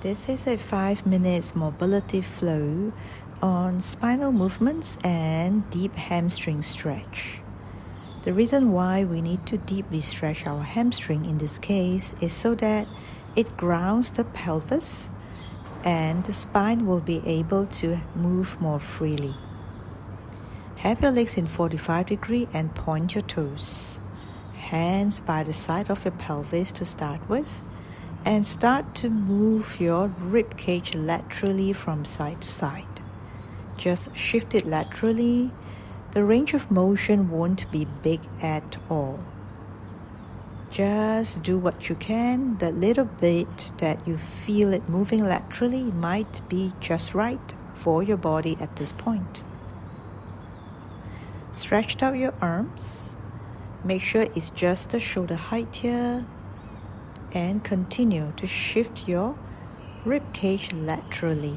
This is a 5 minutes mobility flow on spinal movements and deep hamstring stretch. The reason why we need to deeply stretch our hamstring in this case is so that it grounds the pelvis and the spine will be able to move more freely. Have your legs in 45 degrees and point your toes. Hands by the side of your pelvis to start with, and start to move your rib cage laterally from side to side. Just shift it laterally. The range of motion won't be big at all. Just do what you can. The little bit that you feel it moving laterally might be just right for your body at this point. Stretch out your arms. Make sure it's just the shoulder height here. And continue to shift your rib cage laterally.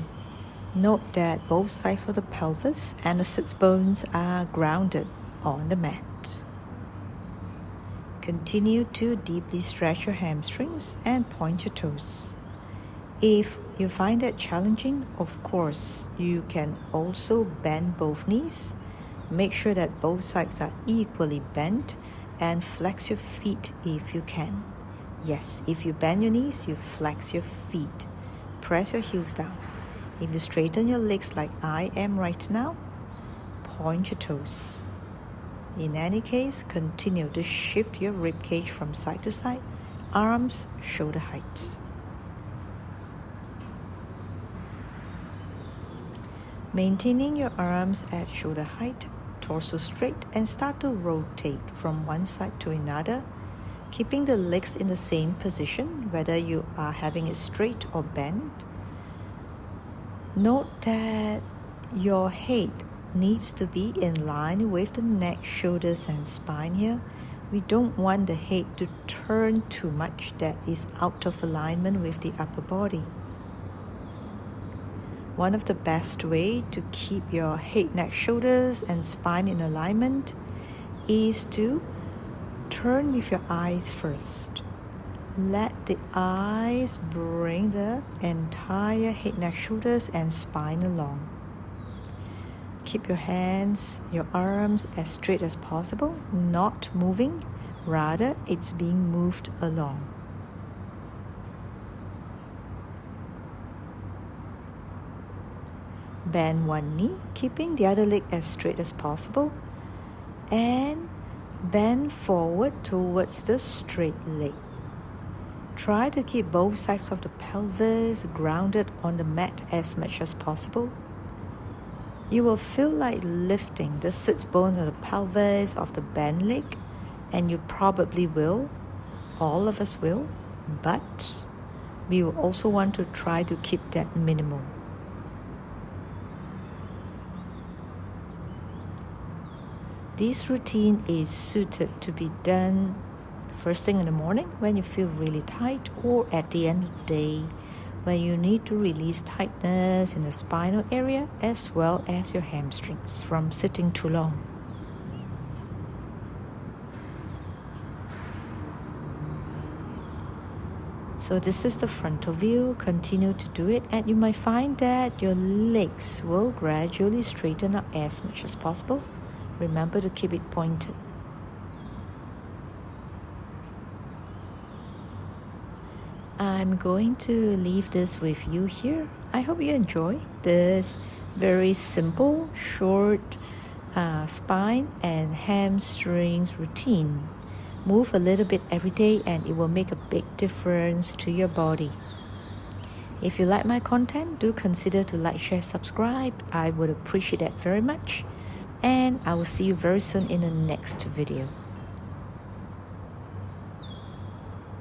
Note that both sides of the pelvis and the sits bones are grounded on the mat. Continue to deeply stretch your hamstrings and point your toes. If you find that challenging, of course, you can also bend both knees. Make sure that both sides are equally bent and flex your feet if you can. Yes, if you bend your knees, you flex your feet. Press your heels down. If you straighten your legs like I am right now, point your toes. In any case, continue to shift your rib cage from side to side, arms shoulder height. Maintaining your arms at shoulder height, torso straight, and start to rotate from one side to another, keeping the legs in the same position, whether you are having it straight or bent. Note that your head needs to be in line with the neck, shoulders, and spine here. We don't want the head to turn too much that is out of alignment with the upper body. One of the best way to keep your head, neck, shoulders, and spine in alignment is to turn with your eyes first. Let the eyes bring the entire head, neck, shoulders, and spine along. Keep your hands, your arms as straight as possible, not moving, rather it's being moved along. Bend one knee, keeping the other leg as straight as possible, and bend forward towards the straight leg. Try to keep both sides of the pelvis grounded on the mat as much as possible. You will feel like lifting the sits bones of the pelvis of the bent leg, and you probably will. All of us will, but we will also want to try to keep that minimal. This routine is suited to be done first thing in the morning when you feel really tight, or at the end of the day when you need to release tightness in the spinal area as well as your hamstrings from sitting too long. So this is the frontal view. Continue to do it, and you might find that your legs will gradually straighten up as much as possible. Remember to keep it pointed. I'm going to leave this with you here. I hope you enjoy this very simple, short spine and hamstrings routine. Move a little bit every day and it will make a big difference to your body. If you like my content, do consider to like, share, subscribe. I would appreciate that very much. And I will see you very soon in the next video.